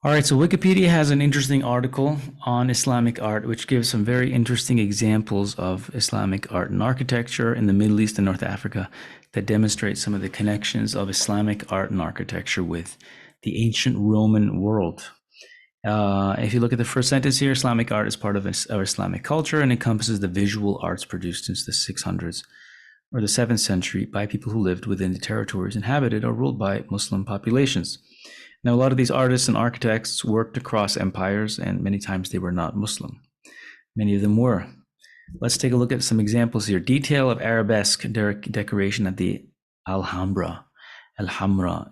All right, so Wikipedia has an interesting article on Islamic art, which gives some very interesting examples of Islamic art and architecture in the Middle East and North Africa that demonstrate some of the connections of Islamic art and architecture with the ancient Roman world. If you look at the first sentence here, Islamic art is part of Islamic culture and encompasses the visual arts produced since the 600s or the 7th century by people who lived within the territories inhabited or ruled by Muslim populations. Now, a lot of these artists and architects worked across empires, and many times they were not Muslim. Many of them were. Let's take a look at some examples here. Detail of arabesque decoration at the Alhambra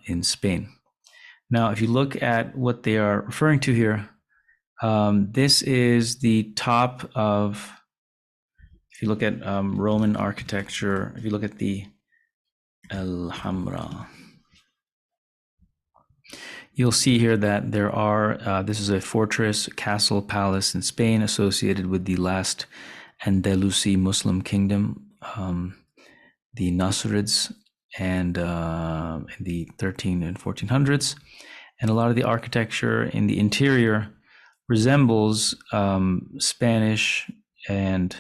in Spain. Now, if you look at what they are referring to here, this is the top of, if you look at Roman architecture, if you look at the Alhambra, you'll see here that there are, this is a fortress, castle, palace in Spain associated with the last Andalusi Muslim kingdom, the Nasrids, and in the 13 and 1400s. And a lot of the architecture in the interior resembles Spanish and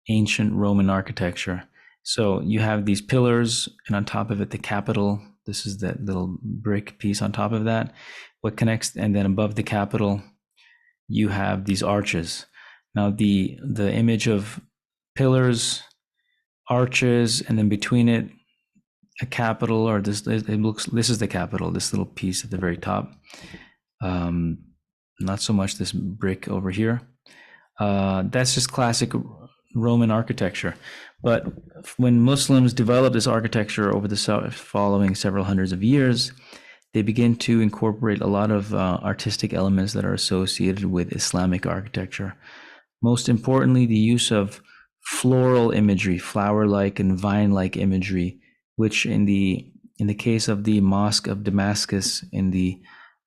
ancient Roman architecture. So you have these pillars, and on top of it, the Capitol. This is that little brick piece on top of that. What connects, and then above the Capitol, you have these arches. Now the image of pillars, arches, and then between it, a Capitol, or this, it looks, this is the Capitol, this little piece at the very top. Not so much this brick over here. That's just classic Roman architecture. But when Muslims developed this architecture over the following several hundreds of years, they begin to incorporate a lot of artistic elements that are associated with Islamic architecture. Most importantly, the use of floral imagery, flower-like and vine-like imagery, which in the case of the Mosque of Damascus in the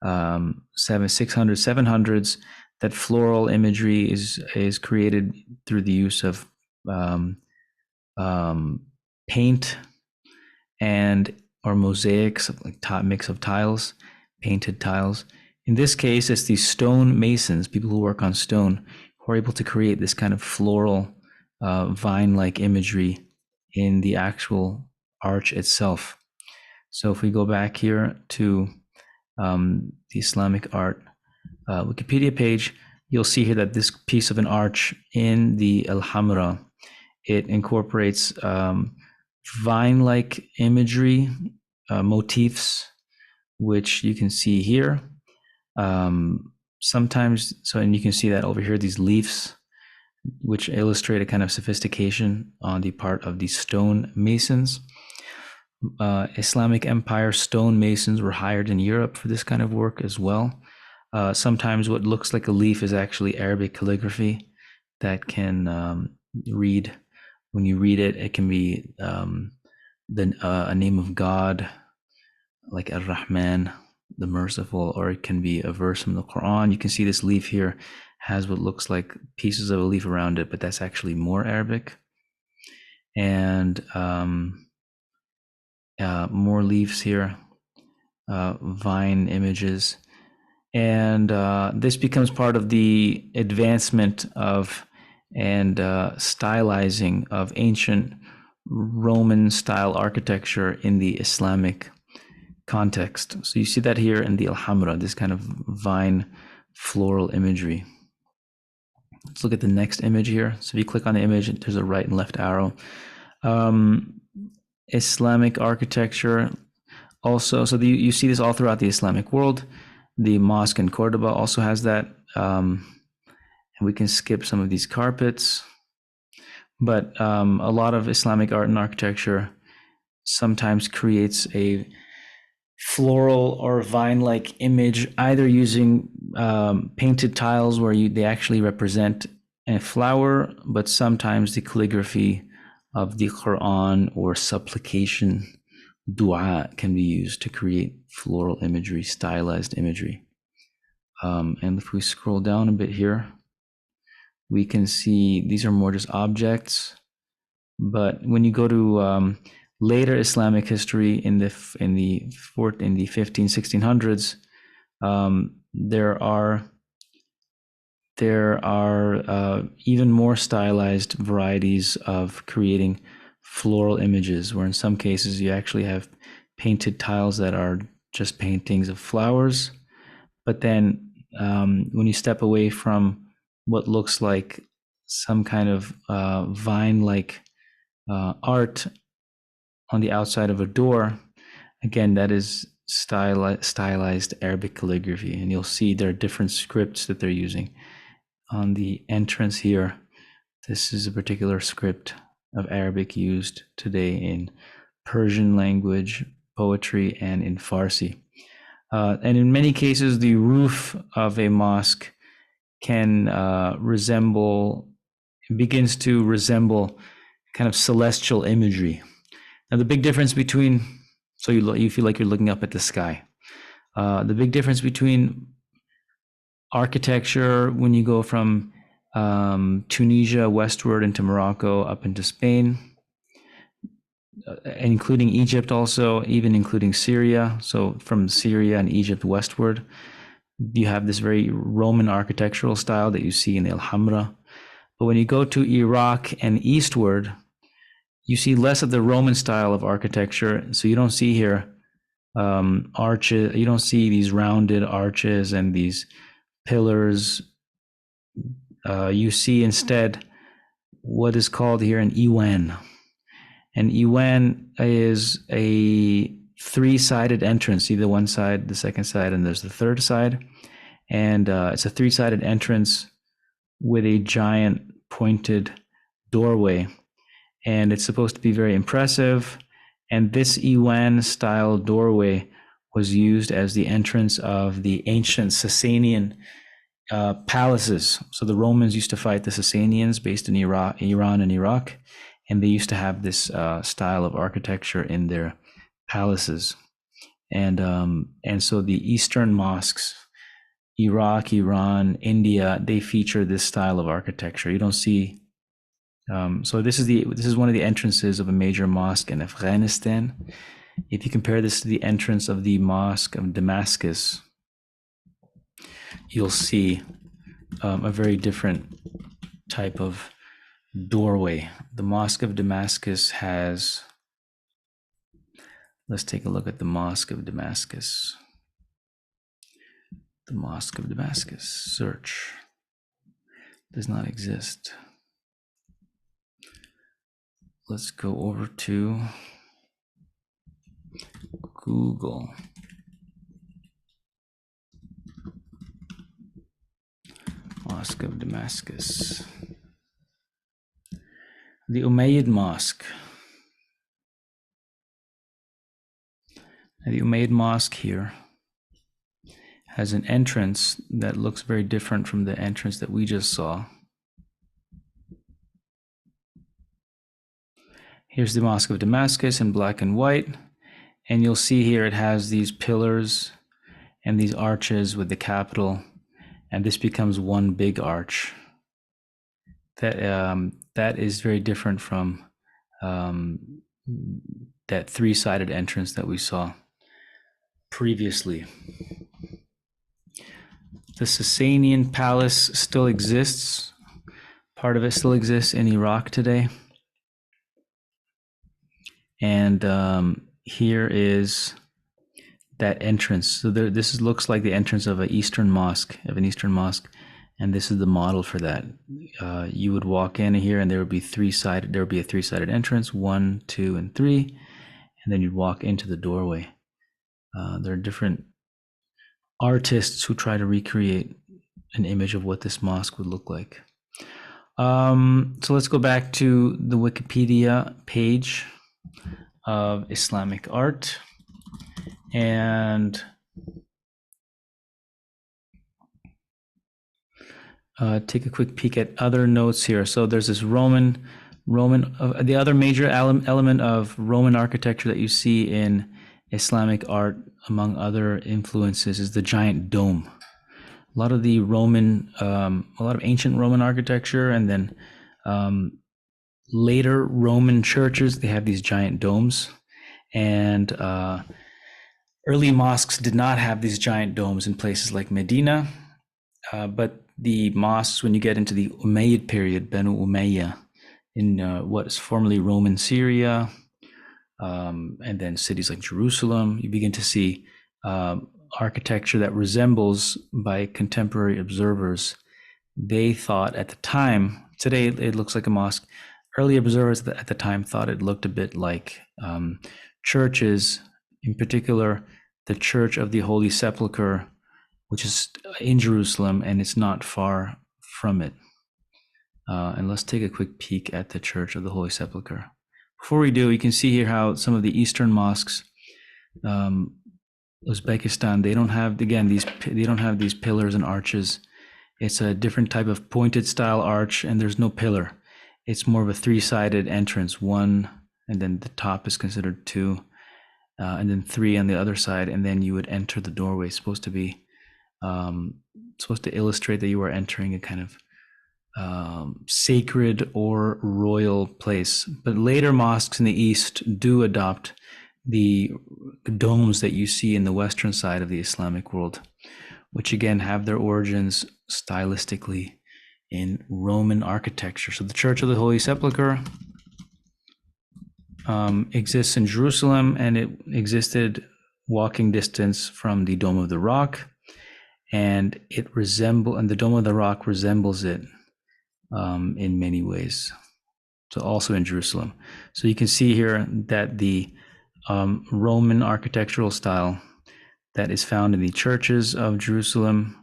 700s, that floral imagery is created through the use of paint and or mosaics, like mix of tiles, painted tiles. In this case, it's these stone masons, people who work on stone, who are able to create this kind of floral, vine-like imagery in the actual arch itself. So if we go back here to the Islamic art Wikipedia page, you'll see here that this piece of an arch in the Alhambra, it incorporates vine-like imagery, motifs, which you can see here. Sometimes, and you can see that over here, these leaves, which illustrate a kind of sophistication on the part of the stone masons. Islamic Empire stone masons were hired in Europe for this kind of work as well. Sometimes what looks like a leaf is actually Arabic calligraphy that can read. When you read it, it can be a name of God, like Ar-Rahman, the Merciful, or it can be a verse from the Quran. You can see this leaf here has what looks like pieces of a leaf around it, but that's actually more Arabic. And more leaves here, vine images. And this becomes part of the advancement of and stylizing of ancient Roman style architecture in the Islamic context. So you see that here in the Alhambra, this kind of vine floral imagery. Let's look at the next image here. So if you click on the image, there's a right and left arrow. Islamic architecture also, so you see this all throughout the Islamic world. The mosque in Cordoba also has that. And we can skip some of these carpets. But a lot of Islamic art and architecture sometimes creates a floral or vine-like image, either using painted tiles where they actually represent a flower, but sometimes the calligraphy of the Quran or supplication, dua, can be used to create floral imagery, stylized imagery. And if we scroll down a bit here, we can see these are more just objects. But when you go to later Islamic history in the 1500s, 1600s, there are even more stylized varieties of creating floral images, where in some cases you actually have painted tiles that are just paintings of flowers. But then when you step away from what looks like some kind of vine-like art on the outside of a door, again, that is stylized Arabic calligraphy. And you'll see there are different scripts that they're using. On the entrance here, this is a particular script of Arabic used today in Persian language, poetry, and in Farsi. And in many cases, the roof of a mosque can begins to resemble kind of celestial imagery. Now, the big difference between, so you feel like you're looking up at the sky. The big difference between architecture when you go from Tunisia westward into Morocco up into Spain, including Egypt also, even including Syria. So from Syria and Egypt westward, you have this very Roman architectural style that you see in the Alhambra. But when you go to Iraq and eastward, you see less of the Roman style of architecture. So you don't see here arches. You don't see these rounded arches and these pillars. You see instead what is called here an Iwan. An Iwan is a three-sided entrance, either one side, the second side, and there's the third side. And it's a three-sided entrance with a giant pointed doorway. And it's supposed to be very impressive. And this Iwan style doorway was used as the entrance of the ancient Sassanian palaces. So the Romans used to fight the Sassanians based in Iran and Iraq, and they used to have this style of architecture in their palaces. And so the Eastern mosques, Iraq, Iran, India, they feature this style of architecture. You don't see. So this is one of the entrances of a major mosque in Afghanistan. If you compare this to the entrance of the Mosque of Damascus, you'll see a very different type of doorway. The Mosque of Damascus has, let's take a look at the Mosque of Damascus. The Mosque of Damascus, search, does not exist. Let's go over to Google. Mosque of Damascus. The Umayyad Mosque. The Umayyad Mosque here has an entrance that looks very different from the entrance that we just saw. Here's the Mosque of Damascus in black and white. And you'll see here it has these pillars and these arches with the capital. And this becomes one big arch. That is very different from that three-sided entrance that we saw previously. The Sassanian Palace still exists. Part of it still exists in Iraq today. And here is that entrance. So this looks like the entrance of an Eastern mosque, and this is the model for that. You would walk in here, and there would be a three-sided entrance, 1, 2, and 3, and then you'd walk into the doorway. There are different artists who try to recreate an image of what this mosque would look like. So let's go back to the Wikipedia page of Islamic art and take a quick peek at other notes here. So there's this the other major element of Roman architecture that you see in Islamic art, among other influences, is the giant dome. A lot of ancient Roman architecture, and then later Roman churches, they have these giant domes. And Early mosques did not have these giant domes in places like Medina, but the mosques, when you get into the Umayyad period, Banu Umayyah, in what is formerly Roman Syria, and then cities like Jerusalem, you begin to see architecture that resembles, by contemporary observers, they thought at the time, today it looks like a mosque. Early observers at the time thought it looked a bit like churches, in particular, the Church of the Holy Sepulchre, which is in Jerusalem, and it's not far from it. And let's take a quick peek at the Church of the Holy Sepulchre. Before we do, you can see here how some of the Eastern mosques, Uzbekistan, they don't have, again, they don't have these pillars and arches. It's a different type of pointed style arch, and there's no pillar. It's more of a three-sided entrance, one, and then the top is considered two, and then three on the other side, and then you would enter the doorway. It's supposed to illustrate that you are entering a kind of sacred or royal place. But later mosques in the East do adopt the domes that you see in the Western side of the Islamic world, which again have their origins stylistically in Roman architecture. So the Church of the Holy Sepulchre exists in Jerusalem, and it existed walking distance from the Dome of the Rock, and the Dome of the Rock resembles it in many ways. So also in Jerusalem. So you can see here that the Roman architectural style that is found in the churches of Jerusalem,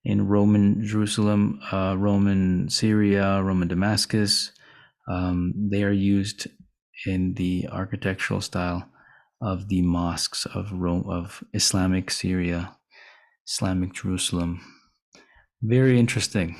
in Roman Jerusalem, Roman Syria, Roman Damascus, they are used in the architectural style of the mosques of Rome, of Islamic Syria, Islamic Jerusalem. Very interesting.